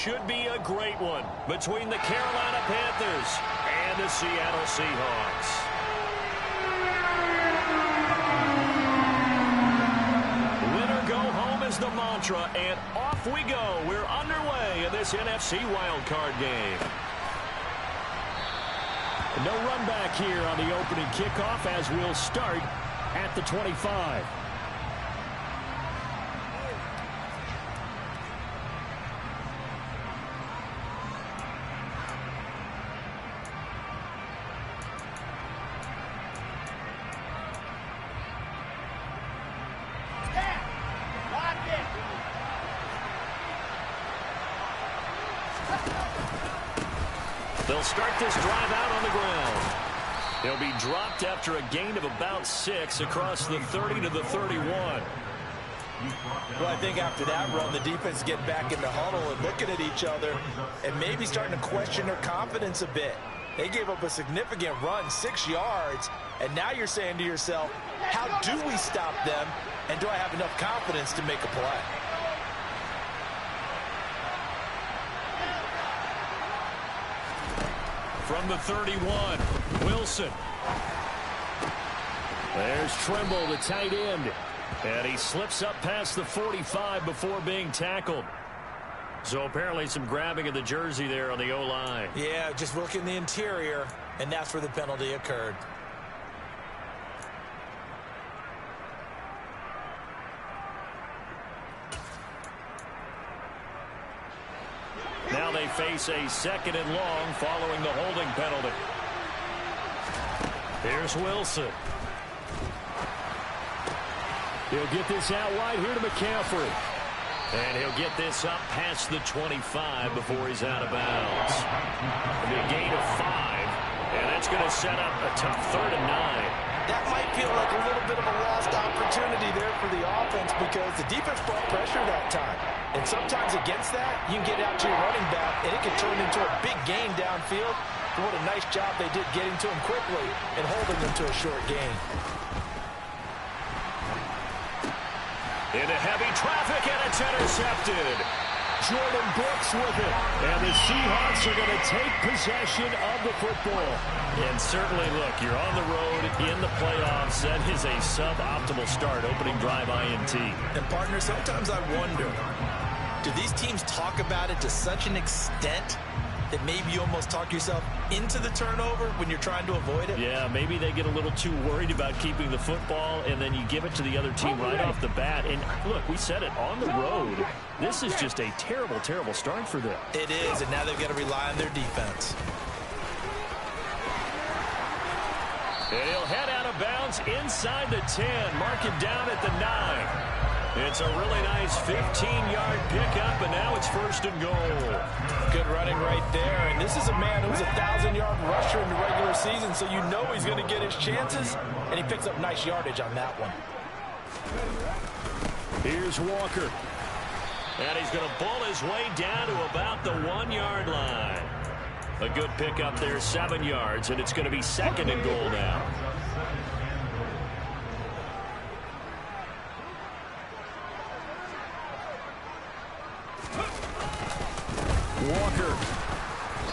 should be a great one between the Carolina Panthers and the Seattle Seahawks. Winner go home is the mantra, and off we go. We're underway in this NFC wildcard game. No run back here on the opening kickoff as we'll start at the 25. They'll start this drive out on the ground. He'll be dropped after a gain of about 6 across the 30 to the 31. Well, I think after that run, the defense getting back in the huddle and looking at each other and maybe starting to question their confidence a bit. They gave up a significant run, 6 yards, and now you're saying to yourself, how do we stop them, and do I have enough confidence to make a play? From the 31, Wilson. There's Trimble, the tight end. And he slips up past the 45 before being tackled. So apparently some grabbing of the jersey there on the O-line. Yeah, just working the interior, and that's where the penalty occurred. Now they face a 2nd and long following the holding penalty. Here's Wilson. He'll get this out wide here to McCaffrey. And he'll get this up past the 25 before he's out of bounds. A gain of 5. And that's going to set up a tough 3rd and 9. That might feel like a little bit of a lost opportunity there for the offense because the defense brought pressure that time. And sometimes against that, you can get out to your running back, and it can turn into a big gain downfield. But what a nice job they did getting to him quickly and holding him to a short gain. Into heavy traffic, and it's intercepted. Jordan Brooks with it. And the Seahawks are going to take possession of the football. And certainly, look, you're on the road in the playoffs. That is a suboptimal start, opening drive INT. And, partner, sometimes I wonder, do these teams talk about it to such an extent that maybe you almost talk yourself into the turnover when you're trying to avoid it? Yeah, maybe they get a little too worried about keeping the football, and then you give it to the other team right off the bat. And, look, we said it, on the road, this is just a terrible, terrible start for them. It is, and now they've got to rely on their defense. And he'll head out of bounds inside the 10, mark it down at the 9. It's a really nice 15-yard pickup, and now it's 1st and goal. Good running right there, and this is a man who's a 1,000-yard rusher in the regular season, so you know he's going to get his chances, and he picks up nice yardage on that one. Here's Walker. And he's going to bull his way down to about the 1-yard line. A good pickup there, 7 yards, and it's going to be 2nd and goal now. Walker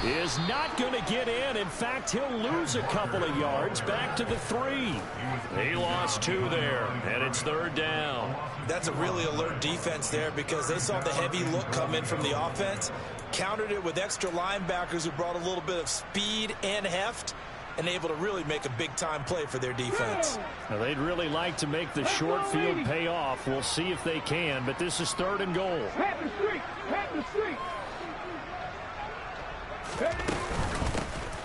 is not going to get in. In fact, he'll lose a couple of yards back to the 3. He lost 2 there, and it's 3rd down. That's a really alert defense there because they saw the heavy look come in from the offense, countered it with extra linebackers who brought a little bit of speed and heft, and able to really make a big-time play for their defense. Now, they'd really like to make the short field pay off. We'll see if they can, but this is 3rd and goal.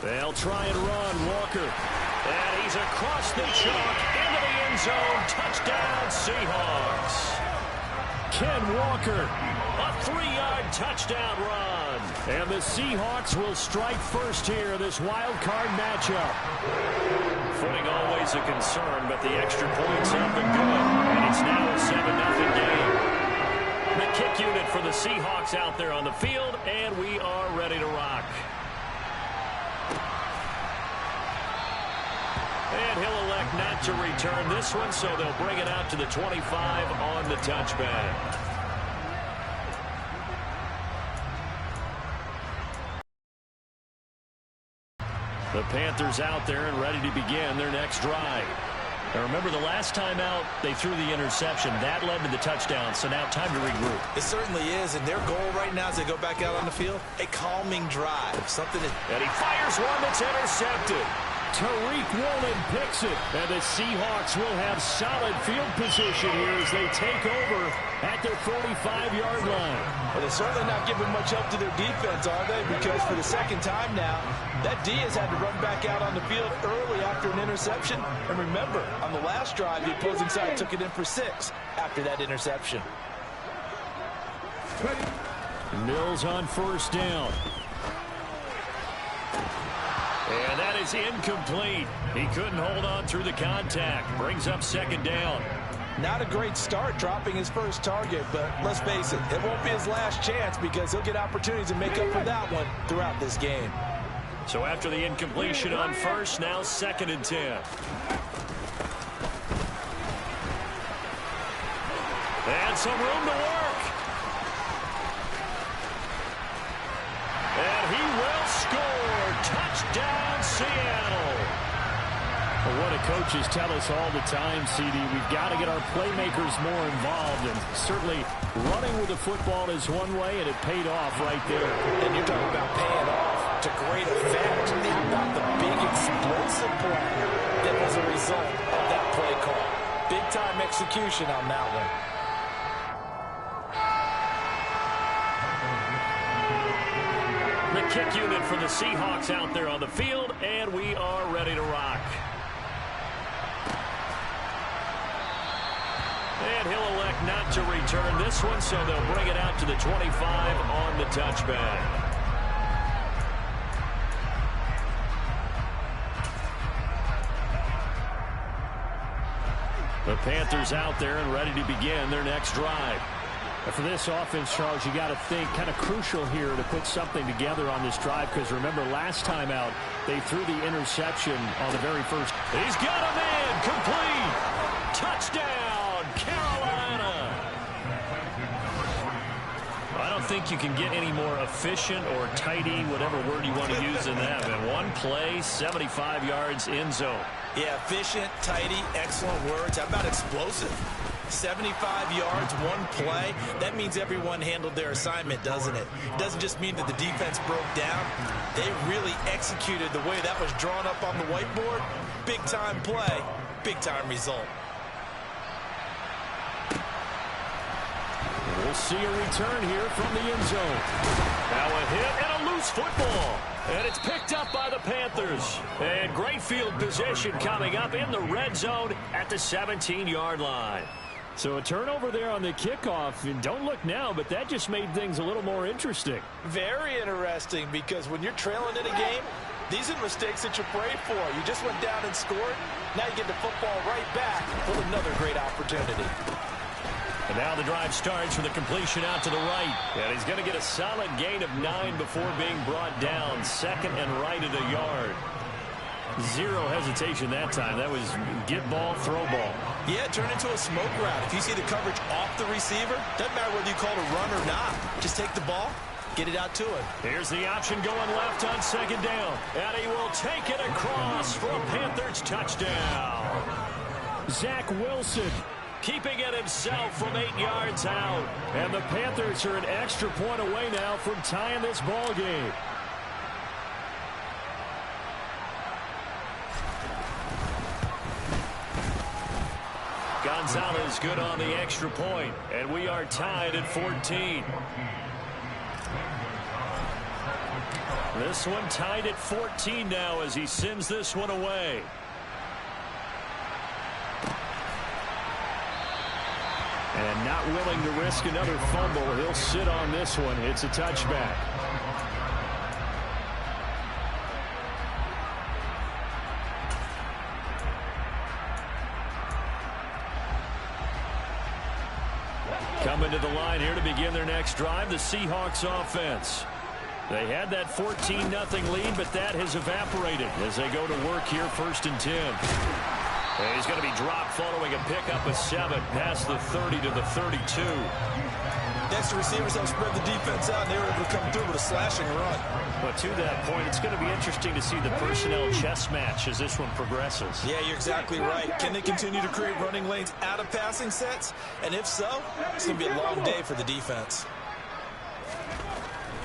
They'll try and run. Walker. And he's across the chalk into the end zone. Touchdown, Seahawks. Ken Walker, a 3-yard touchdown run. And the Seahawks will strike first here, this wild card matchup. Footing always a concern, but the extra points up and good. And it's now a 7-0 game. The kick unit for the Seahawks out there on the field, and we are ready to rock. And he'll elect not to return this one, so they'll bring it out to the 25 on the touchback. The Panthers out there and ready to begin their next drive. Now remember, the last time out, they threw the interception. That led to the touchdown, so now time to regroup. It certainly is, and their goal right now as they go back out on the field, a calming drive. And he fires one that's intercepted. Tariq Woolen picks it, and the Seahawks will have solid field position here as they take over at their 45-yard line. Well, they're certainly not giving much help to their defense, are they? Because for the second time now, that D has had to run back out on the field early after an interception. And remember, on the last drive, the opposing side took it in for 6 after that interception. Mills on first down. And that is incomplete. He couldn't hold on through the contact. Brings up second down. Not a great start dropping his first target, but let's face it, it won't be his last chance because he'll get opportunities to make up for that one throughout this game. So after the incompletion on first, now 2nd and 10. And some room to work. And he will score. Touchdown, Seattle. Well, what do coaches tell us all the time, CD? We've got to get our playmakers more involved. And certainly running with the football is one way, and it paid off right there. And you're talking about paying off to great effect. How about the big explosive play that was a result of that play call? Big-time execution on that one. The kick unit for the Seahawks out there on the field, and we are ready to rock. And he'll elect not to return this one, so they'll bring it out to the 25 on the touchback. The Panthers out there and ready to begin their next drive. For this offense, Charles, you got to think kind of crucial here to put something together on this drive, because remember, last time out, they threw the interception on the very first. He's got a man, complete. Touchdown, Carolina. I don't think you can get any more efficient or tidy, whatever word you want to use in that. And one play, 75 yards in zone. Yeah, efficient, tidy, excellent words. How about explosive? 75 yards, one play. That means everyone handled their assignment, doesn't it? It doesn't just mean that the defense broke down. They really executed the way that was drawn up on the whiteboard. Big-time play, big-time result. We'll see a return here from the end zone. Now a hit and a loose football. And it's picked up by the Panthers. And great field position coming up in the red zone at the 17-yard line. So a turnover there on the kickoff. And don't look now, but that just made things a little more interesting. Very interesting, because when you're trailing in a game, these are the mistakes that you pray for. You just went down and scored. Now you get the football right back with another great opportunity. And now the drive starts with a completion out to the right. And he's going to get a solid gain of 9 before being brought down. 2nd and right at a yard. Zero hesitation that time. That was get ball, throw ball. Yeah, turn into a smoke route. If you see the coverage off the receiver, doesn't matter whether you call it a run or not. Just take the ball, get it out to him. Here's the option going left on 2nd down. And he will take it across for a Panthers touchdown. Zach Wilson keeping it himself from 8 yards out. And the Panthers are an extra point away now from tying this ball game. Gonzalez good on the extra point, and we are tied at 14. This one tied at 14 now as he sends this one away. And not willing to risk another fumble. He'll sit on this one. It's a touchback. Coming to the line here to begin their next drive, the Seahawks offense. They had that 14-0 lead, but that has evaporated as they go to work here 1st and 10. And he's going to be dropped following a pickup of 7 past the 30 to the 32. the extra receivers helped spread the defense out, and they were able to come through with a slashing run. But to that point, it's going to be interesting to see the personnel chess match as this one progresses. Yeah, you're exactly right. Can they continue to create running lanes out of passing sets? And if so, it's going to be a long day for the defense.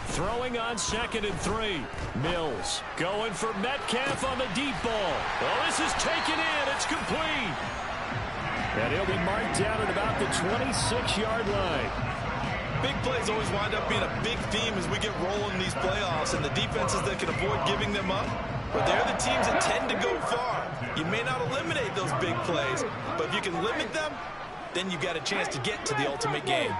Throwing on 2nd and 3. Mills going for Metcalf on the deep ball. Well, this is taken in. It's complete. And he'll be marked down at about the 26-yard line. Big plays always wind up being a big theme as we get rolling in these playoffs, and the defenses that can avoid giving them up, but they're the teams that tend to go far. You may not eliminate those big plays, but if you can limit them, then you've got a chance to get to the ultimate game.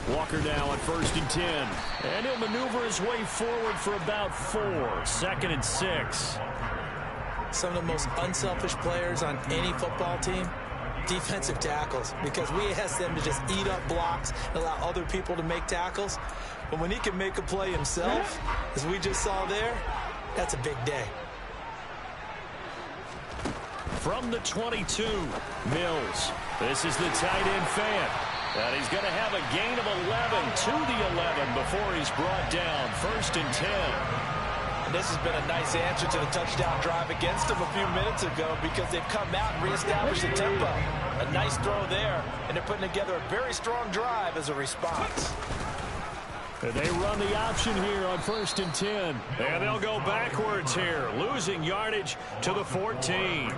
Walker now on 1st and 10. And he'll maneuver his way forward for about 4. 2nd and 6. Some of the most unselfish players on any football team, defensive tackles, because we ask them to just eat up blocks and allow other people to make tackles. But when he can make a play himself, as we just saw there, that's a big day. From the 22, Mills. This is the tight end fan. And he's going to have a gain of 11 to the 11 before he's brought down. 1st and 10. And this has been a nice answer to the touchdown drive against them a few minutes ago because they've come out and reestablished the tempo. A nice throw there, and they're putting together a very strong drive as a response. And they run the option here on 1st and 10. And they'll go backwards here, losing yardage to the 14.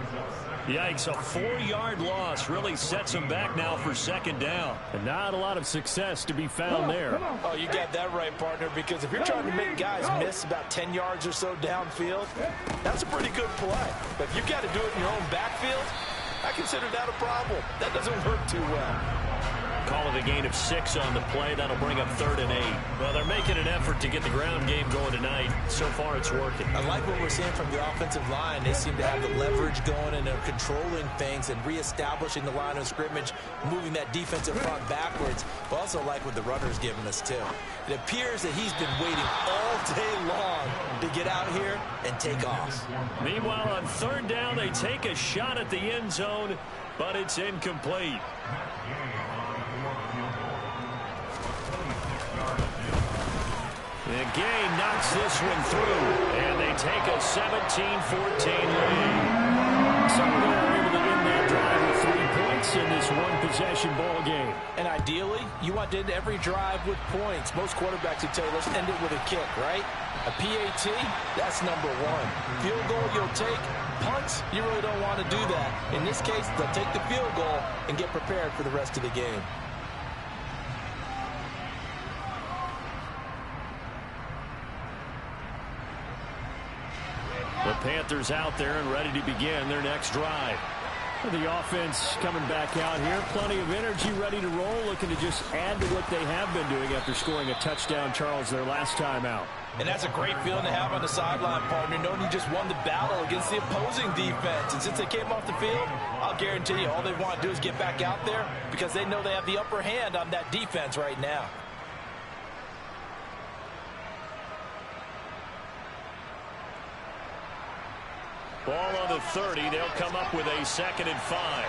Yikes, a 4-yard loss really sets them back now for 2nd down. And not a lot of success to be found there. Oh, you got that right, partner, because if you're trying to make guys miss about 10 yards or so downfield, that's a pretty good play. But if you've got to do it in your own backfield, I consider that a problem. That doesn't work too well. Call it a gain of 6 on the play. That'll bring up 3rd and 8. Well, they're making an effort to get the ground game going tonight. So far, it's working. I like what we're seeing from the offensive line. They seem to have the leverage going, and they're controlling things and reestablishing the line of scrimmage, moving that defensive front backwards. But also like what the runner's giving us, too. It appears that he's been waiting all day long to get out here and take off. Meanwhile, on 3rd down, they take a shot at the end zone, but it's incomplete. And Gay knocks this one through, and they take a 17-14 lead. So they're able to end that drive with 3 points in this one-possession ball game. And ideally, you want to end every drive with points. Most quarterbacks would tell you, let's end it with a kick, right? A PAT, that's number 1. Field goal you'll take. Punts, you really don't want to do that. In this case, they'll take the field goal and get prepared for the rest of the game. The Panthers out there and ready to begin their next drive. The offense coming back out here. Plenty of energy, ready to roll, looking to just add to what they have been doing after scoring a touchdown, Charles, their last time out. And that's a great feeling to have on the sideline, partner, knowing you just won the battle against the opposing defense. And since they came off the field, I'll guarantee you all they want to do is get back out there because they know they have the upper hand on that defense right now. Ball on the 30. They'll come up with a 2nd and 5.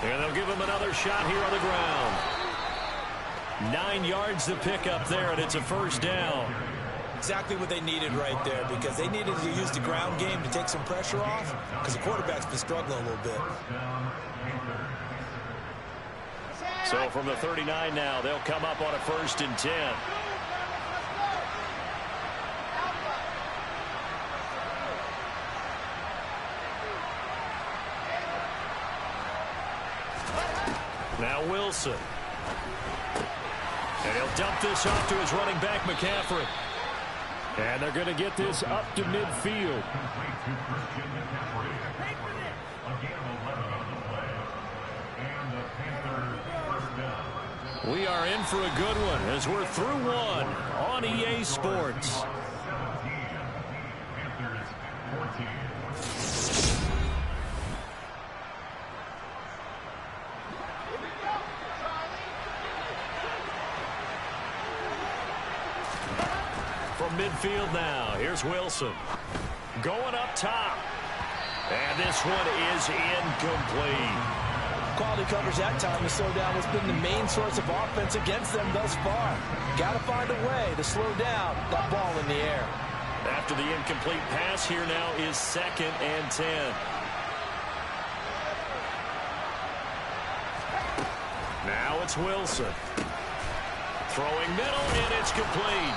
And they'll give him another shot here on the ground. 9 yards to pick up there, and it's a 1st down. Exactly what they needed right there, because they needed to use the ground game to take some pressure off, because the quarterback's been struggling a little bit. So from the 39 now, they'll come up on a 1st and 10. Now Wilson. And he'll dump this off to his running back, McCaffrey. And they're going to get this up to midfield. We are in for a good one as we're through one on EA Sports. From midfield now, here's Wilson. Going up top. And this one is incomplete. Quality coverage that time to slow down what's been the main source of offense against them thus far. Got to find a way to slow down that ball in the air. After the incomplete pass, here now is 2nd and 10. Now it's Wilson. Throwing middle, and it's complete.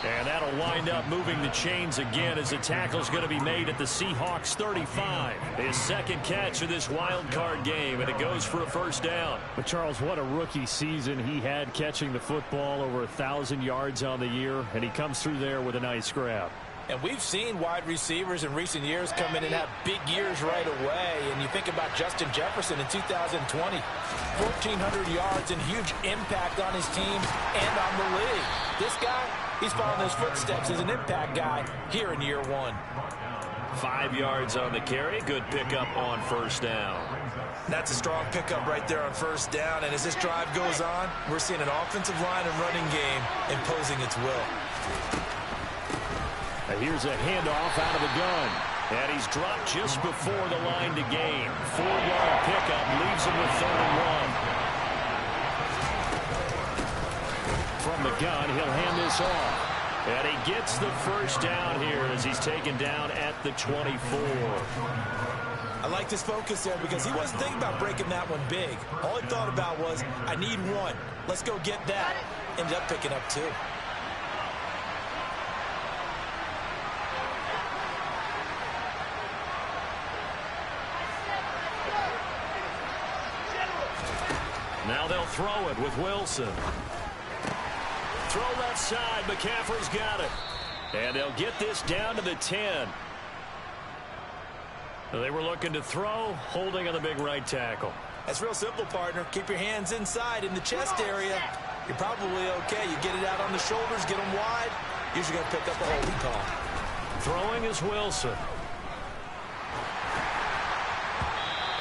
And that'll wind up moving the chains again as the tackle's going to be made at the Seahawks 35. His 2nd catch of this wild card game, and it goes for a 1st down. But Charles, what a rookie season he had, catching the football, over 1,000 yards on the year, and he comes through there with a nice grab. And we've seen wide receivers in recent years come in and have big years right away. And you think about Justin Jefferson in 2020, 1,400 yards and huge impact on his team and on the league. This guy, he's following those footsteps as an impact guy here in year 1. 5 yards on the carry. Good pickup on 1st down. That's a strong pickup right there on 1st down. And as this drive goes on, we're seeing an offensive line and running game imposing its will. Here's a handoff out of the gun. And he's dropped just before the line to gain. 4-yard pickup leaves him with 3rd and 1. From the gun, he'll hand this off. And he gets the 1st down here as he's taken down at the 24. I like this focus there because he wasn't thinking about breaking that one big. All he thought about was, I need 1. Let's go get that. Ended up picking up 2. Now they'll throw it with Wilson. Throw left side. McCaffrey's got it. And they'll get this down to the 10. They were looking to throw, holding on the big right tackle. That's real simple, partner. Keep your hands inside in the chest area. You're probably okay. You get it out on the shoulders, get them wide. Usually going to pick up a holding call. Throwing is Wilson.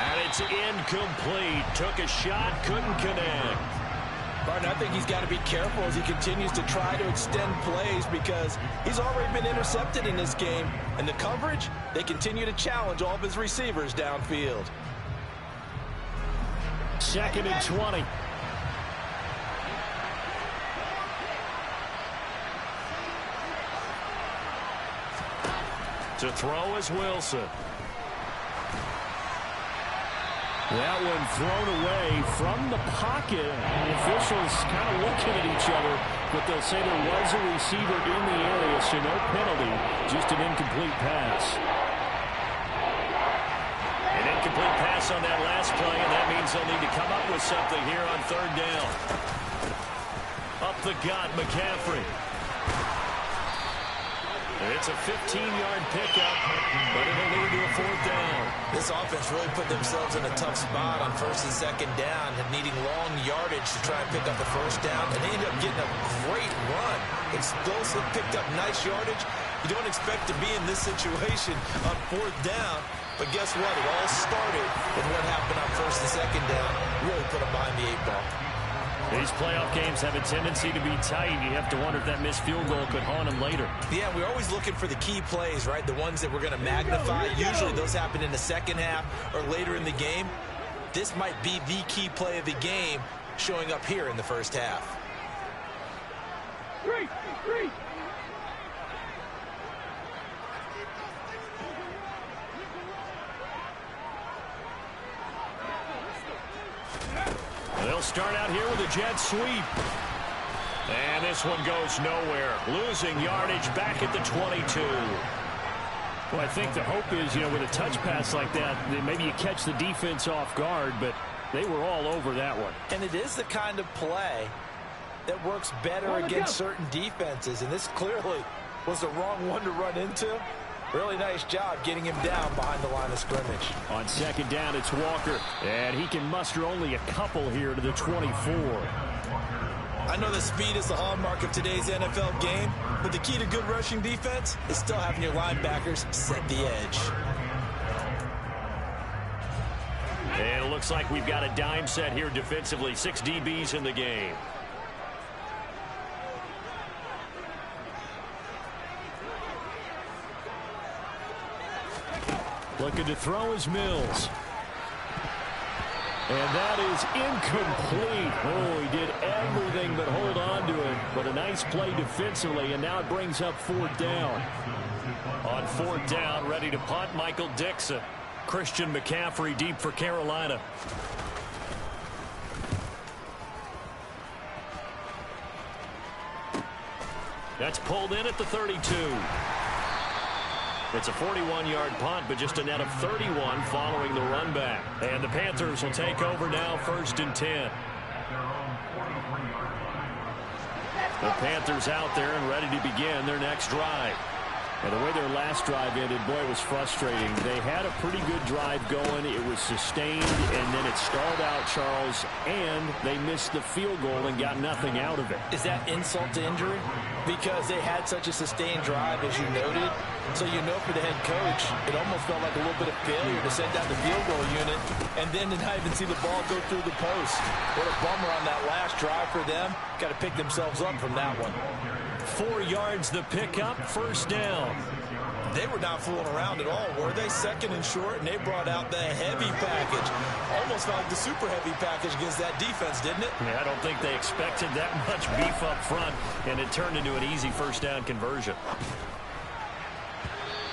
And it's incomplete. Took a shot, couldn't connect. Partner, I think he's got to be careful as he continues to try to extend plays because he's already been intercepted in this game. And the coverage, they continue to challenge all of his receivers downfield. 2nd and 20. To throw is Wilson. That one thrown away from the pocket. The officials kind of looking at each other, but they'll say there was a receiver in the area, so no penalty, just an incomplete pass. An incomplete pass on that last play, and that means they'll need to come up with something here on 3rd down. Up the gut, McCaffrey. It's a 15-yard pickup, but it'll lead to a 4th down. This offense really put themselves in a tough spot on 1st and 2nd down, and needing long yardage to try and pick up a 1st down, and they ended up getting a great run. Explosive, picked up nice yardage. You don't expect to be in this situation on 4th down, but guess what? It all started with what happened on 1st and 2nd down. Really put them behind the 8 ball. These playoff games have a tendency to be tight. You have to wonder if that missed field goal could haunt them later. Yeah, we're always looking for the key plays, right? The ones that we're going to magnify. Usually those happen in the 2nd half or later in the game. This might be the key play of the game showing up here in the 1st half. Three. They'll start out here with a jet sweep. And this one goes nowhere. Losing yardage back at the 22. Well, I think the hope is, with a touch pass like that maybe you catch the defense off guard, but they were all over that one. And it is the kind of play that works better against certain defenses. And this clearly was the wrong one to run into. Really nice job getting him down behind the line of scrimmage. On 2nd down, it's Walker. And he can muster only a couple here to the 24. I know that speed is the hallmark of today's NFL game, but the key to good rushing defense is still having your linebackers set the edge. And it looks like we've got a dime set here defensively. 6 DBs in the game. Looking to throw is Mills. And that is incomplete. Oh, he did everything but hold on to it. But a nice play defensively, and now it brings up 4th down. On 4th down, ready to punt, Michael Dixon. Christian McCaffrey deep for Carolina. That's pulled in at the 32. It's a 41-yard punt, but just a net of 31 following the run back. And the Panthers will take over now, 1st and 10. The Panthers out there and ready to begin their next drive. And the way their last drive ended, boy, it was frustrating. They had a pretty good drive going. It was sustained, and then it stalled out, Charles, and they missed the field goal and got nothing out of it. Is that insult to injury? Because they had such a sustained drive, as you noted. So you know for the head coach, it almost felt like a little bit of failure to send out the field goal unit and then to not even see the ball go through the post. What a bummer on that last drive for them. Got to pick themselves up from that one. 4 yards the pickup, 1st down. They were not fooling around at all, were they? 2nd and short, and they brought out the heavy package. Almost felt like the super heavy package against that defense, didn't it? Yeah, I don't think they expected that much beef up front, and it turned into an easy 1st down conversion.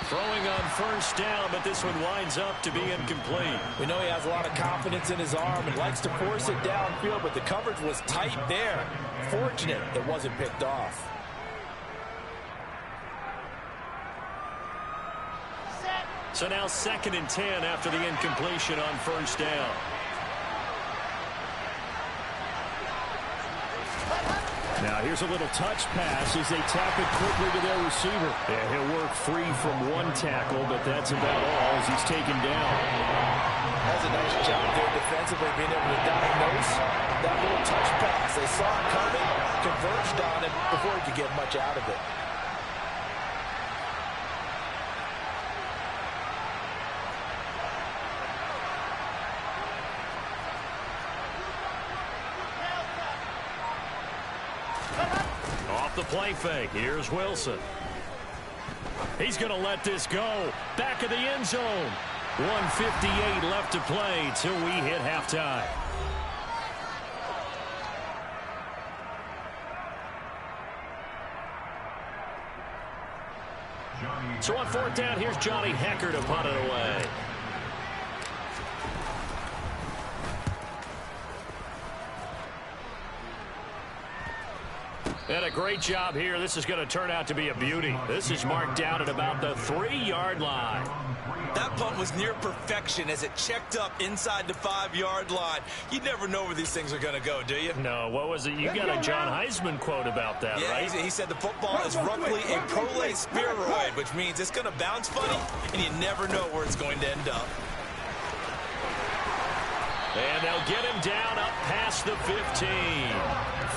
Throwing on 1st down, but this one winds up to be incomplete. We know he has a lot of confidence in his arm and likes to force it downfield, but the coverage was tight there. Fortunate it wasn't picked off. So now 2nd and 10 after the incompletion on 1st down. Now here's a little touch pass as they tap it quickly to their receiver. Yeah, he'll work free from one tackle, but that's about all as he's taken down. That's a nice job there defensively, being able to diagnose that little touch pass. They saw it coming, converged on it before he could get much out of it. The play fake. Here's Wilson. He's going to let this go. Back of the end zone. 1:58 left to play till we hit halftime. So on 4th down, here's Johnny Hecker to punt it away. And a great job here. This is going to turn out to be a beauty. This is marked down at about the 3-yard line. That punt was near perfection as it checked up inside the 5-yard line. You never know where these things are going to go, do you? No, what was it? You got a John Heisman quote about that, yeah, right? He said the football is roughly a prolate spheroid, which means it's going to bounce funny, and you never know where it's going to end up. And they'll get him down up past the 15.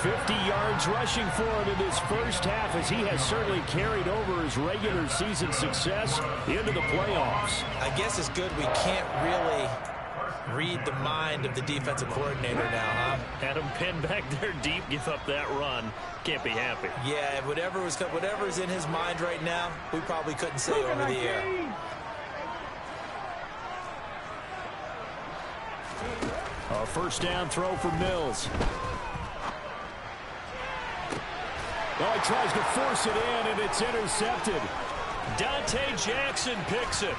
50 yards rushing for him in this first half as he has certainly carried over his regular season success into the playoffs. I guess it's good we can't really read the mind of the defensive coordinator now, huh? Had him pinned back there deep, give up that run. Can't be happy. Yeah, whatever's in his mind right now, we probably couldn't say over the air. A 1st down throw for Mills. Oh, he tries to force it in, and it's intercepted. Dante Jackson picks it.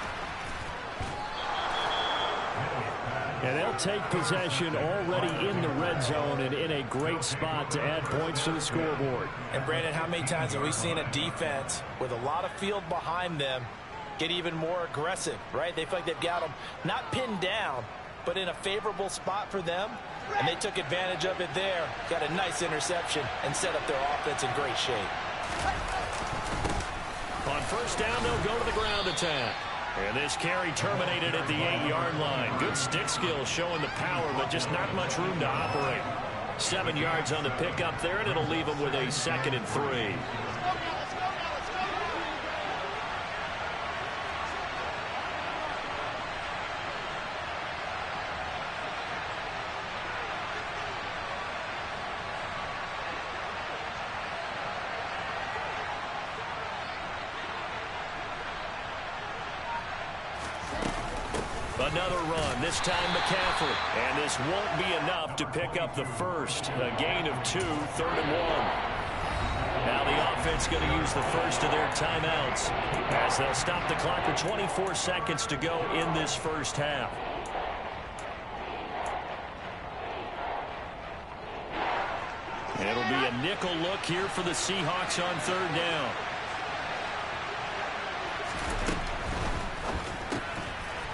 And they'll take possession already in the red zone and in a great spot to add points to the scoreboard. And, Brandon, how many times have we seen a defense with a lot of field behind them get even more aggressive, right? They feel like they've got them not pinned down, but in a favorable spot for them, and they took advantage of it there. Got a nice interception and set up their offense in great shape. On 1st down, they'll go to the ground attack. And this carry terminated at the 8-yard line. Good stick skills showing the power, but just not much room to operate. 7 yards on the pickup there, and it'll leave them with a 2nd and 3. another run, this time McCaffrey. And this won't be enough to pick up the first. A gain of 2, 3rd and 1. Now the offense going to use the first of their timeouts as they'll stop the clock with 24 seconds to go in this first half. And it'll be a nickel look here for the Seahawks on 3rd down.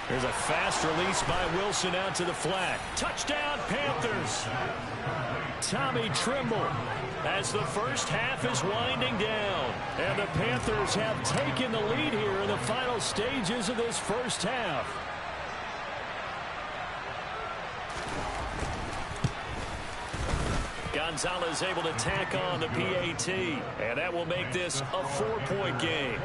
There's a fast release by Wilson out to the flat. Touchdown, Panthers. Tommy Trimble as the first half is winding down. And the Panthers have taken the lead here in the final stages of this first half. Gonzalez able to tack on the PAT. And that will make this a 4-point game.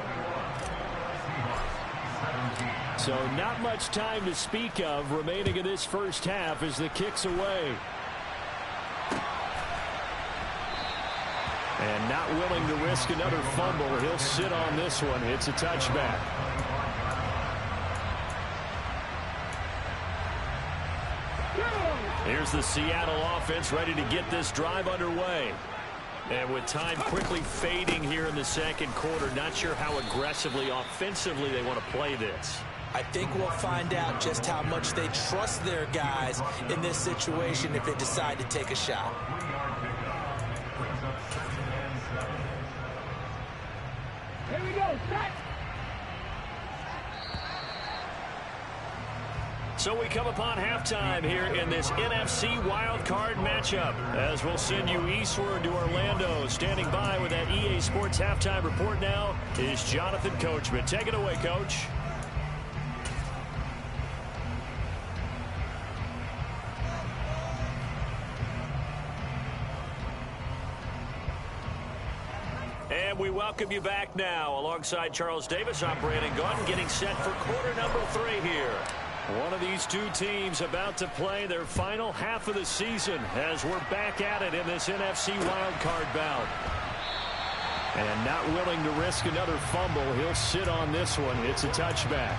So not much time to speak of remaining in this first half as the kick's away. And not willing to risk another fumble. He'll sit on this one. It's a touchback. Here's the Seattle offense ready to get this drive underway. And with time quickly fading here in the second quarter, not sure how aggressively, offensively they want to play this. I think we'll find out just how much they trust their guys in this situation if they decide to take a shot. Here we go, set! So we come upon halftime here in this NFC wildcard matchup as we'll send you eastward to Orlando. Standing by with that EA Sports halftime report now is Jonathan Coachman. Take it away, Coach. And we welcome you back now. Alongside Charles Davis, I'm Brandon Gaudin, getting set for quarter number 3 here. One of these two teams about to play their final half of the season as we're back at it in this NFC wildcard bout. And not willing to risk another fumble. He'll sit on this one. It's a touchback.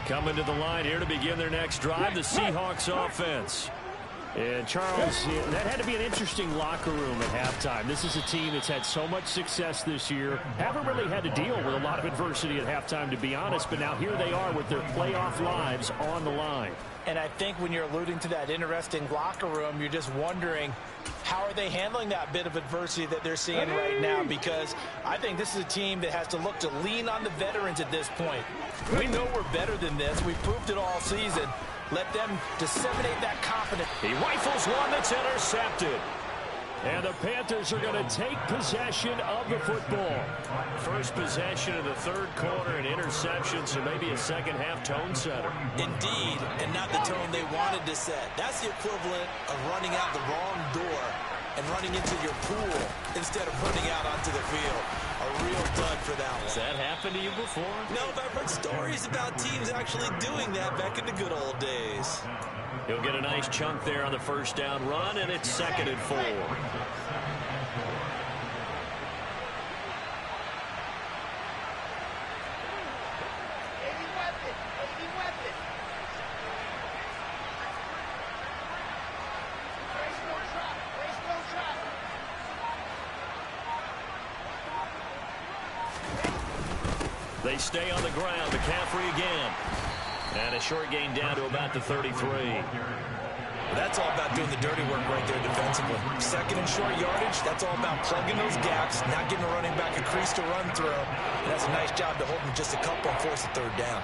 Coming to the line here to begin their next drive, the Seahawks offense. And Charles, that had to be an interesting locker room at halftime. This is a team that's had so much success this year. Haven't really had to deal with a lot of adversity at halftime, to be honest. But now here they are with their playoff lives on the line. And I think when you're alluding to that interesting locker room, you're just wondering, how are they handling that bit of adversity that they're seeing right now? Because I think this is a team that has to look to lean on the veterans at this point. We know we're better than this. We've proved it all season. Let them disseminate that confidence. He rifles one that's intercepted. And the Panthers are going to take possession of the football. First possession of the third quarter, an interception, so maybe a second half tone setter. Indeed, and not the tone they wanted to set. That's the equivalent of running out the wrong door and running into your pool instead of running out onto the field. A real dud for that one. Has that happened to you before? No, but I've heard stories about teams actually doing that back in the good old days. He'll get a nice chunk there on the first down run, and it's 2nd and 4. They stay on the ground. McCaffrey again. And a short gain down to about the 33. That's all about doing the dirty work right there defensively. 2nd and short yardage, that's all about plugging those gaps, not getting a running back a crease to run through. And that's a nice job to hold them just a couple and force a 3rd down.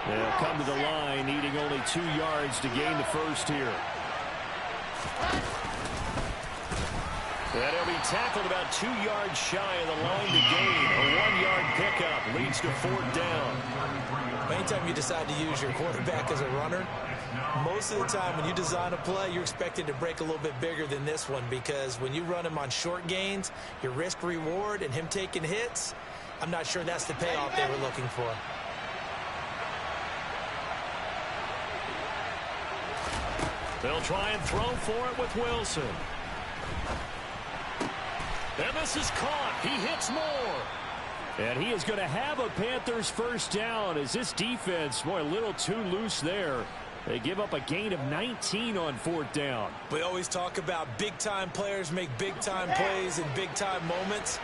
They'll come to the line, needing only 2 yards to gain the first here. And he'll be tackled about 2 yards shy of the line to gain. A 1-yard pickup leads to 4th down. Anytime you decide to use your quarterback as a runner, most of the time when you design a play, you're expected to break a little bit bigger than this one, because when you run him on short gains, your risk-reward and him taking hits, I'm not sure that's the payoff they were looking for. They'll try and throw for it with Wilson. And this is caught. He hits more. And he is going to have a Panthers first down as this defense, boy, a little too loose there. They give up a gain of 19 on fourth down. We always talk about big-time players make big-time plays in big-time moments.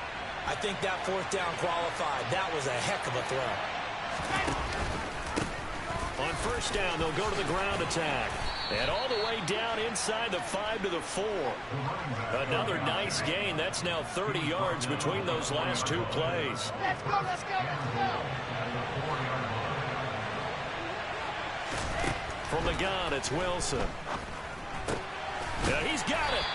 I think that fourth down qualified. That was a heck of a throw. On first down, they'll go to the ground attack. And all the way down inside the 5 to the 4. Another nice gain. That's now 30 yards between those last two plays. Let's go, let's go, let's go. From the gun, it's Wilson. Yeah, he's got it.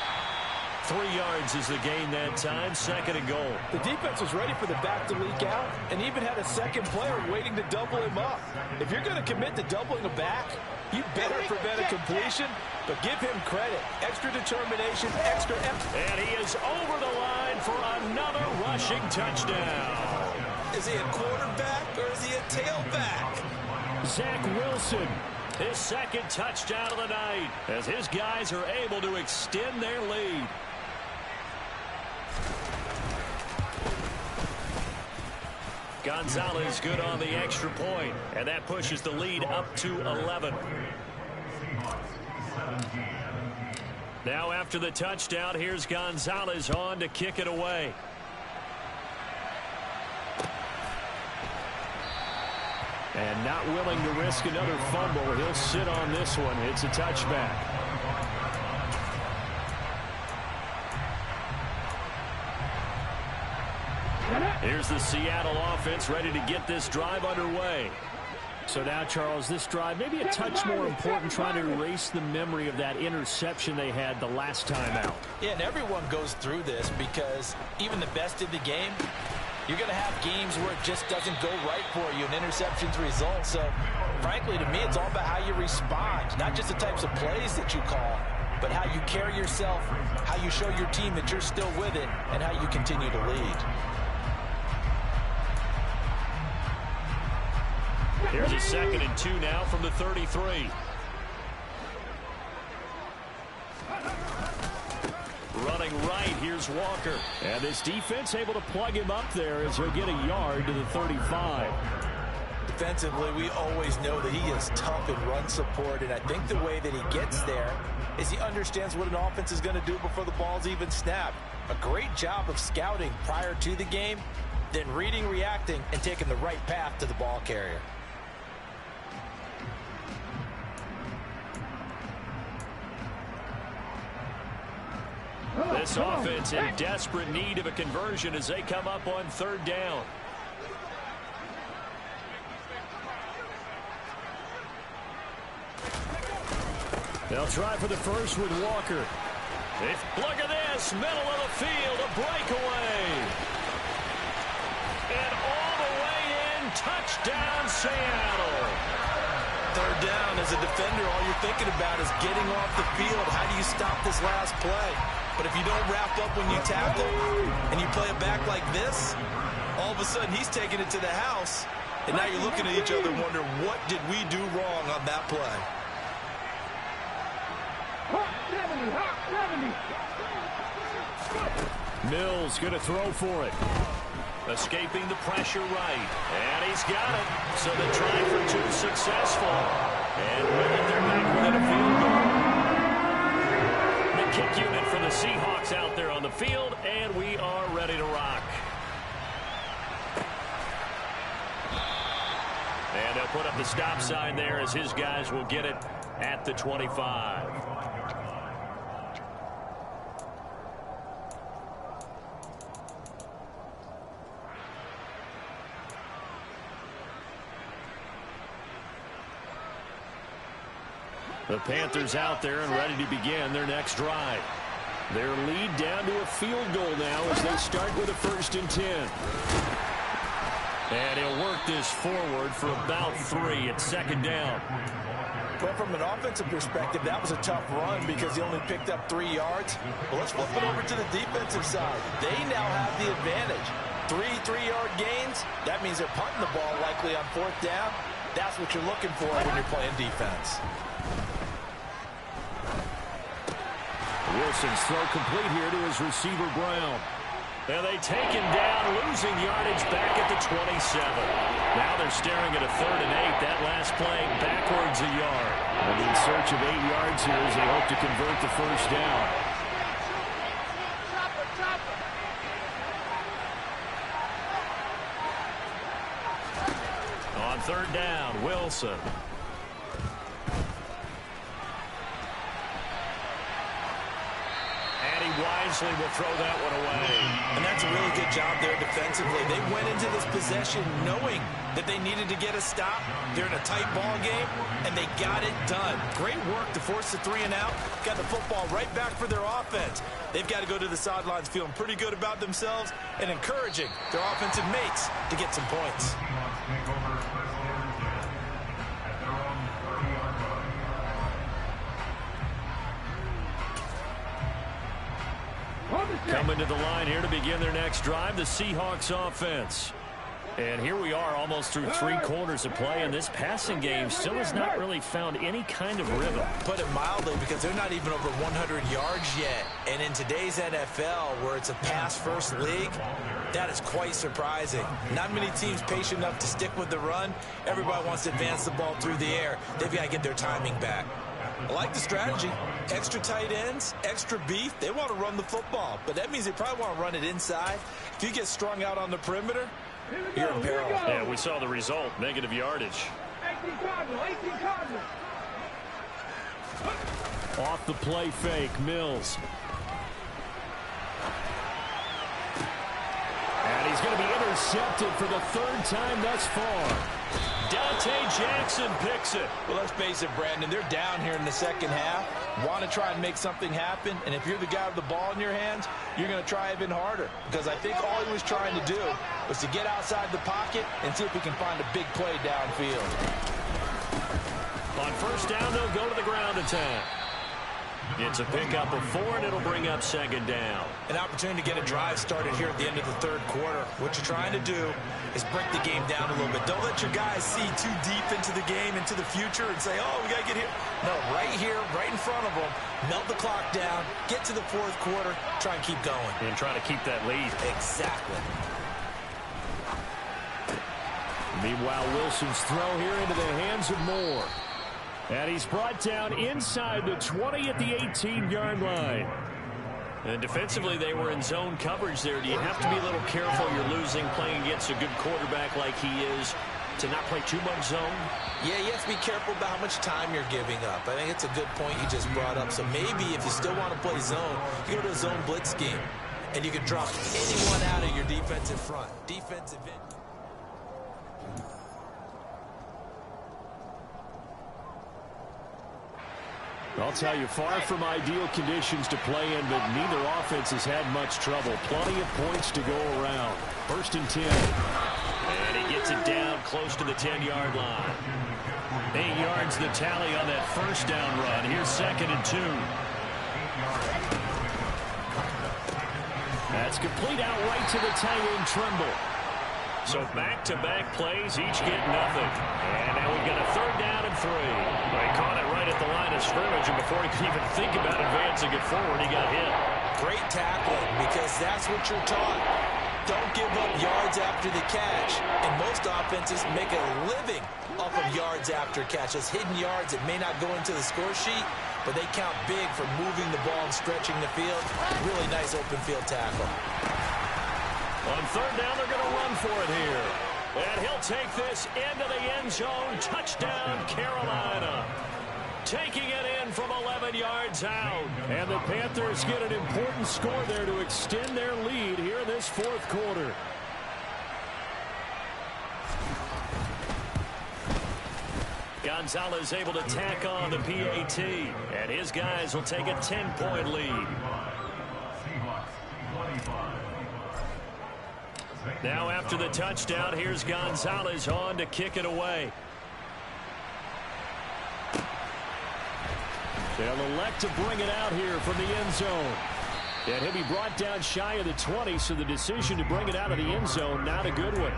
3 yards is the gain that time. Second and goal. The defense was ready for the back to leak out and even had a second player waiting to double him up. If you're going to commit to doubling a back, you better prevent a completion, but give him credit. Extra determination, extra effort. And he is over the line for another rushing touchdown. Is he a quarterback or is he a tailback? Zach Wilson. His second touchdown of the night as his guys are able to extend their lead. Gonzalez good on the extra point, and that pushes the lead up to 11. Now after the touchdown, here's Gonzalez on to kick it away. And not willing to risk another fumble. He'll sit on this one. It's a touchback. Here's the Seattle offense ready to get this drive underway. So now, Charles, this drive maybe a touch more important, trying to erase the memory of that interception they had the last time out. Yeah, and everyone goes through this because even the best in the game, you're going to have games where it just doesn't go right for you, and interceptions result. So, frankly, to me, it's all about how you respond, not just the types of plays that you call, but how you carry yourself, how you show your team that you're still with it, and how you continue to lead. Here's a 2nd and 2 now from the 33. Running right, here's Walker. And this defense able to plug him up there as he'll get a yard to the 35. Defensively, we always know that he is tough in run support, and I think the way that he gets there is he understands what an offense is going to do before the ball's even snapped. A great job of scouting prior to the game, then reading, reacting, and taking the right path to the ball carrier. This offense in desperate need of a conversion as they come up on 3rd down. They'll try for the first with Walker. Look at this, middle of the field, a breakaway. And all the way in, touchdown Seattle. 3rd down, as a defender, all you're thinking about is getting off the field. How do you stop this last play? But if you don't wrap up when you tackle and you play it back like this, all of a sudden he's taking it to the house, and now you're looking at each other wondering, what did we do wrong on that play? Mills going to throw for it. Escaping the pressure right. And he's got it. So the try for 2 successful. And with it, they're back within a field goal. The kick unit for the Seahawks out there on the field, and we are ready to rock. And they'll put up the stop sign there as his guys will get it at the 25. The Panthers out there and ready to begin their next drive. Their lead down to a field goal now as they start with a 1st and 10. And he'll work this forward for about 3 at 2nd down. But from an offensive perspective, that was a tough run because he only picked up 3 yards. Well, let's flip it over to the defensive side. They now have the advantage. 3 3-yard gains. That means they're punting the ball likely on 4th down. That's what you're looking for when you're playing defense. Wilson's throw complete here to his receiver, Brown. And they take him down, losing yardage back at the 27. Now they're staring at a 3rd and 8. That last play backwards a yard. And in search of 8 yards here as they hope to convert the first down. On 3rd down, Wilson. Wisely will throw that one away. And that's a really good job there defensively. They went into this possession knowing that they needed to get a stop. They're in a tight ball game, and they got it done. Great work to force the 3 and out. Got the football right back for their offense. They've got to go to the sidelines feeling pretty good about themselves and encouraging their offensive mates to get some points. Coming to the line here to begin their next drive, the Seahawks offense. And here we are almost through 3 quarters of play, and this passing game still has not really found any kind of rhythm. Put it mildly, because they're not even over 100 yards yet. And in today's NFL, where it's a pass-first league, that is quite surprising. Not many teams patient enough to stick with the run. Everybody wants to advance the ball through the air. They've got to get their timing back. I like the strategy. Extra tight ends, extra beef. They want to run the football, but that means they probably want to run it inside. If you get strung out on the perimeter, you're in peril. Yeah, we saw the result, negative yardage. 18 Cardinal. Off the play fake, Mills. And he's going to be intercepted for the 3rd time thus far. Dante Jackson picks it. Well, let's face it, Brandon, they're down here in the second half. Want to try and make something happen, and if you're the guy with the ball in your hands, you're going to try even harder, because I think all he was trying to do was to get outside the pocket and see if he can find a big play downfield. On 1st down, they'll go to the ground attack. It's a pickup of 4, and it'll bring up 2nd down. An opportunity to get a drive started here at the end of the 3rd quarter. What you're trying to do is break the game down a little bit. Don't let your guys see too deep into the game, into the future, and say, oh, we got to get here. No, right here, right in front of them, melt the clock down, get to the 4th quarter, try and keep going. And try to keep that lead. Exactly. Meanwhile, Wilson's throw here into the hands of Moore. And he's brought down inside the 20 at the 18-yard line. And defensively, they were in zone coverage there. Do you have to be a little careful? You're losing playing against a good quarterback like he is to not play too much zone? Yeah, you have to be careful about how much time you're giving up. I think it's a good point you just brought up. So maybe if you still want to play zone, you go to a zone blitz scheme, and you can drop anyone out of your defensive front. Defensive end. I'll tell you, far from ideal conditions to play in, but neither offense has had much trouble. Plenty of points to go around. 1st and 10. And he gets it down close to the 10-yard line. 8 yards the tally on that 1st down run. Here's 2nd and 2. That's complete out right to the tight end, Trimble. So back-to-back plays, each get nothing. And now we've got a 3rd down and 3. They caught it right at the line of scrimmage, and before he could even think about advancing it forward, he got hit. Great tackling, because that's what you're taught. Don't give up yards after the catch. And most offenses make a living off of yards after catch. Those hidden yards that may not go into the score sheet, but they count big for moving the ball and stretching the field. Really nice open field tackle. On 3rd down, they're going to run for it here. And he'll take this into the end zone. Touchdown, Carolina. Taking it in from 11 yards out. And the Panthers get an important score there to extend their lead here in this 4th quarter. Gonzalez able to tack on the PAT. And his guys will take a 10-point lead. Now after the touchdown, here's Gonzalez on to kick it away. They'll elect to bring it out here from the end zone. And he'll be brought down shy of the 20, so the decision to bring it out of the end zone, not a good one.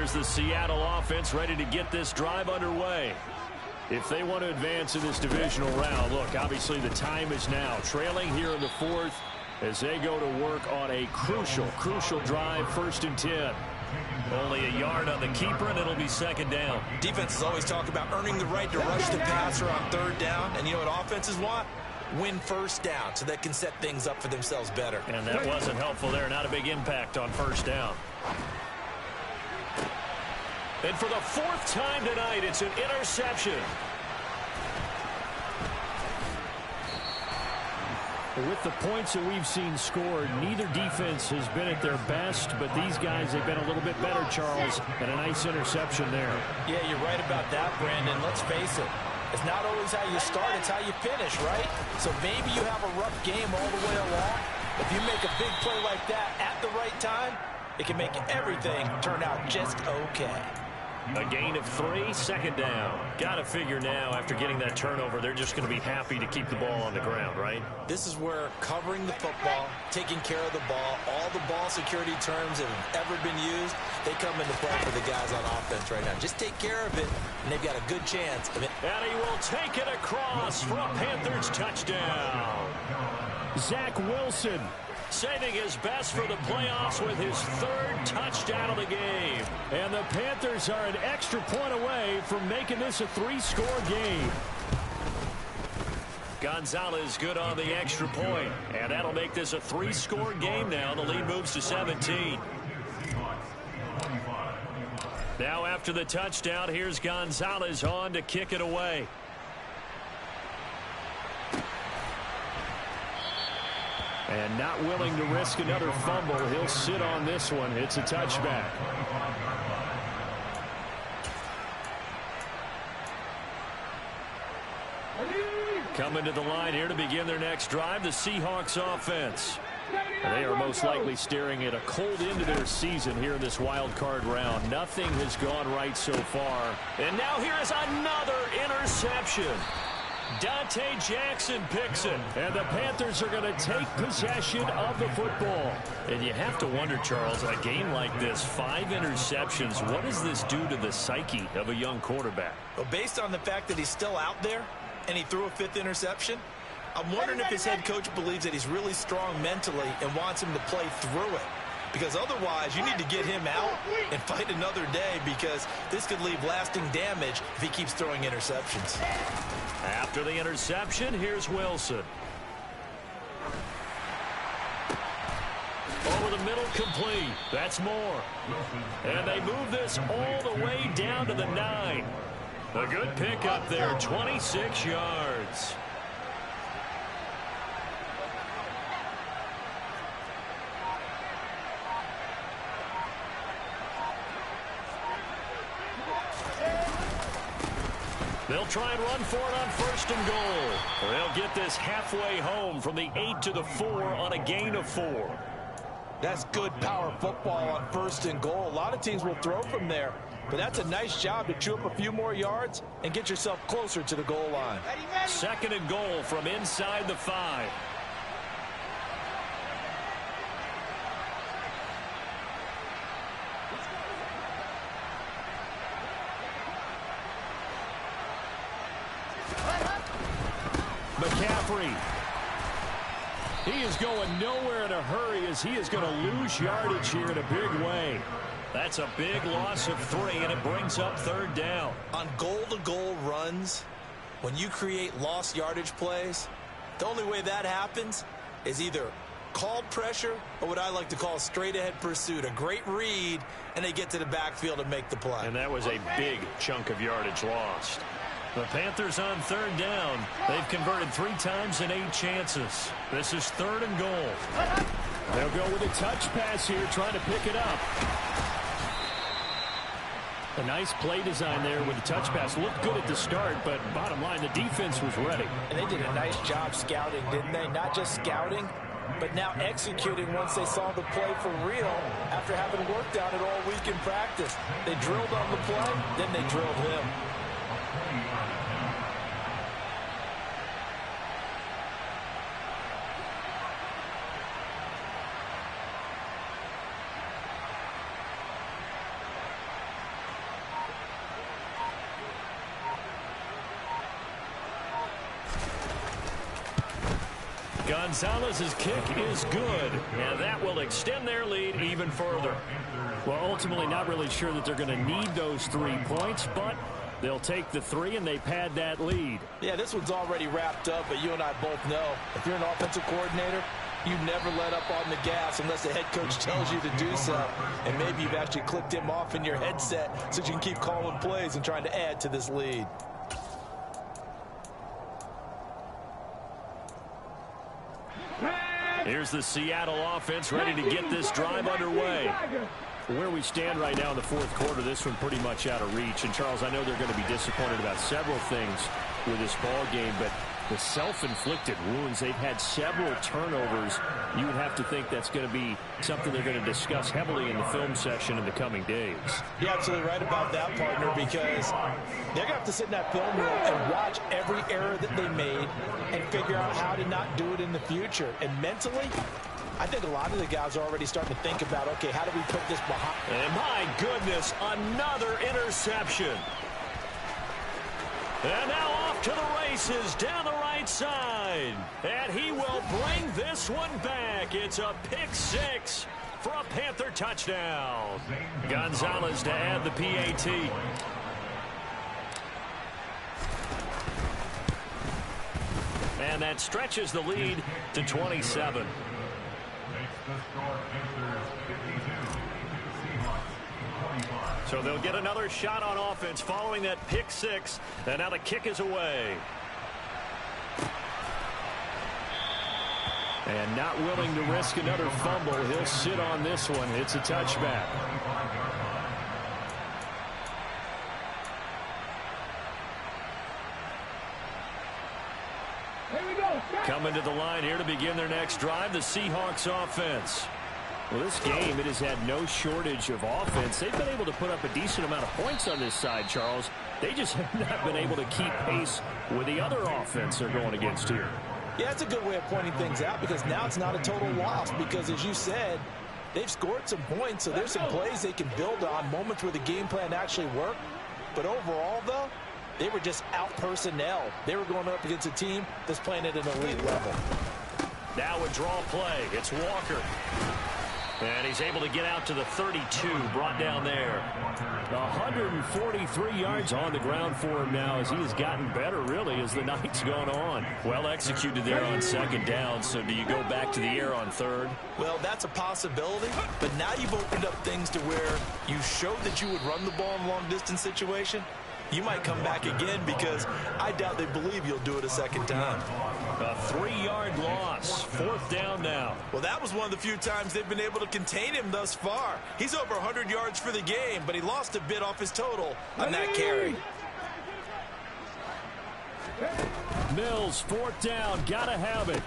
here's the Seattle offense ready to get this drive underway. If they want to advance in this divisional round, look, obviously the time is now. Trailing here in the fourth as they go to work on a crucial drive, 1st and 10. Only a yard on the keeper, and it'll be 2nd down. Defenses always talk about earning the right to rush the passer on 3rd down. And you know what offenses want? Win 1st down so they can set things up for themselves better. And that wasn't helpful there. Not a big impact on 1st down. And for the 4th time tonight, it's an interception. With the points that we've seen scored, neither defense has been at their best, but these guys have been a little bit better, Charles, and a nice interception there. Yeah, you're right about that, Brandon. Let's face it. It's not always how you start, it's how you finish, right? So maybe you have a rough game all the way along. If you make a big play like that at the right time, it can make everything turn out just okay. A gain of 3, 2nd down. Got to figure now, after getting that turnover, they're just going to be happy to keep the ball on the ground, right? This is where covering the football, taking care of the ball, all the ball security terms that have ever been used, they come into play for the guys on offense right now. Just take care of it, and they've got a good chance of it. And he will take it across for a Panthers touchdown. Zach Wilson saving his best for the playoffs with his 3rd touchdown of the game. And the Panthers are an extra point away from making this a 3-score game. Gonzalez good on the extra point. And that'll make this a 3-score game now. The lead moves to 17. Now after the touchdown, here's Gonzalez on to kick it away. And not willing to risk another fumble. He'll sit on this one. It's a touchback. Coming to the line here to begin their next drive, the Seahawks offense. They are most likely staring at a cold end to their season here in this wild card round. Nothing has gone right so far. And now here is another interception. Dante Jackson picks it. And the Panthers are going to take possession of the football. And you have to wonder, Charles, in a game like this, 5 interceptions, what does this do to the psyche of a young quarterback? Well, based on the fact that he's still out there and he threw a 5th interception, I'm wondering if his head coach believes that he's really strong mentally and wants him to play through it. Because otherwise, you need to get him out and fight another day, because this could leave lasting damage if he keeps throwing interceptions. After the interception, here's Wilson. Over the middle, complete. That's more. And they move this all the way down to the 9. A good pickup there, 26 yards. They'll try and run for it on 1st and goal. They'll get this halfway home from the 8 to the 4 on a gain of 4. That's good power football on 1st and goal. A lot of teams will throw from there, but that's a nice job to chew up a few more yards and get yourself closer to the goal line. 2nd and goal from inside the 5. McCaffrey. He is going nowhere in a hurry, as he is going to lose yardage here in a big way. That's a big loss of 3, and it brings up 3rd down. On goal-to-goal runs, when you create lost yardage plays, the only way that happens is either called pressure or what I like to call straight-ahead pursuit. A great read, and they get to the backfield and make the play. And that was a big chunk of yardage lost. The Panthers on 3rd down. They've converted 3 times in 8 chances. This is 3rd and goal. They'll go with a touch pass here, trying to pick it up. A nice play design there with the touch pass. Looked good at the start, but bottom line, the defense was ready. And they did a nice job scouting, didn't they? Not just scouting, but now executing once they saw the play for real after having worked on it all week in practice. They drilled on the play, then they drilled him. Gonzalez's kick is good, and that will extend their lead even further. Well, ultimately not really sure that they're going to need those 3 points, but they'll take the 3 and they pad that lead. Yeah, this one's already wrapped up, but you and I both know if you're an offensive coordinator, you never let up on the gas unless the head coach tells you to do so. And maybe you've actually clicked him off in your headset so you can keep calling plays and trying to add to this lead. Here's the Seattle offense ready to get this drive underway. Where we stand right now in the fourth quarter, this one pretty much out of reach. And, Charles, I know they're going to be disappointed about several things with this ball game, but the self-inflicted wounds, they've had several turnovers. You would have to think that's going to be something they're going to discuss heavily in the film session in the coming days. You're absolutely right about that, partner, because they're going to have to sit in that film room and watch every error that they made and figure out how to not do it in the future. And mentally, I think a lot of the guys are already starting to think about, okay, how do we put this behind? And my goodness, another interception. And now off to the races down the right side. And he will bring this one back. It's a pick 6 for a Panther touchdown. Gonzalez to add the PAT. And that stretches the lead to 27. So they'll get another shot on offense following that pick 6. And now the kick is away. And not willing to risk another fumble. He'll sit on this one. It's a touchback. Coming to the line here to begin their next drive, the Seahawks offense. Well, this game, it has had no shortage of offense. They've been able to put up a decent amount of points on this side, Charles. They just have not been able to keep pace with the other offense they're going against here. Yeah, that's a good way of pointing things out because now it's not a total loss because, as you said, they've scored some points, so there's some plays they can build on, moments where the game plan actually worked. But overall, though, they were just out personnel. They were going up against a team that's playing at an elite level. Now a draw play. It's Walker. And he's able to get out to the 32, brought down there. 143 yards on the ground for him now as he has gotten better, really, as the night's gone on. Well executed there on second down, so do you go back to the air on third? Well, that's a possibility, but now you've opened up things to where you showed that you would run the ball in a long-distance situation. You might come back again because I doubt they believe you'll do it a second time. A 3-yard loss. Fourth down now. Well, that was one of the few times they've been able to contain him thus far. He's over 100 yards for the game, but he lost a bit off his total on that carry. Mills, fourth down, gotta have it.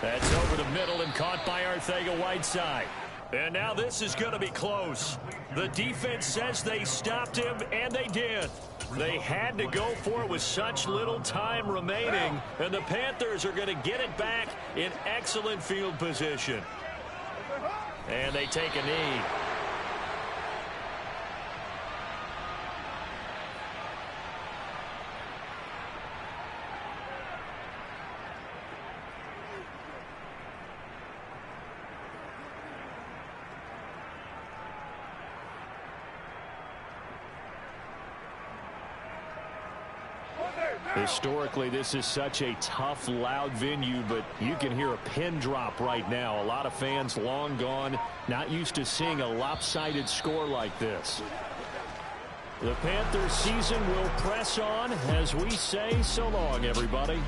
That's over the middle and caught by Arcega-Whiteside. And now this is going to be close. The defense says they stopped him, and they did. They had to go for it with such little time remaining, and the Panthers are going to get it back in excellent field position. And they take a knee. Historically, this is such a tough, loud venue, but you can hear a pin drop right now. A lot of fans long gone, not used to seeing a lopsided score like this. The Panthers season will press on as we say so long, everybody.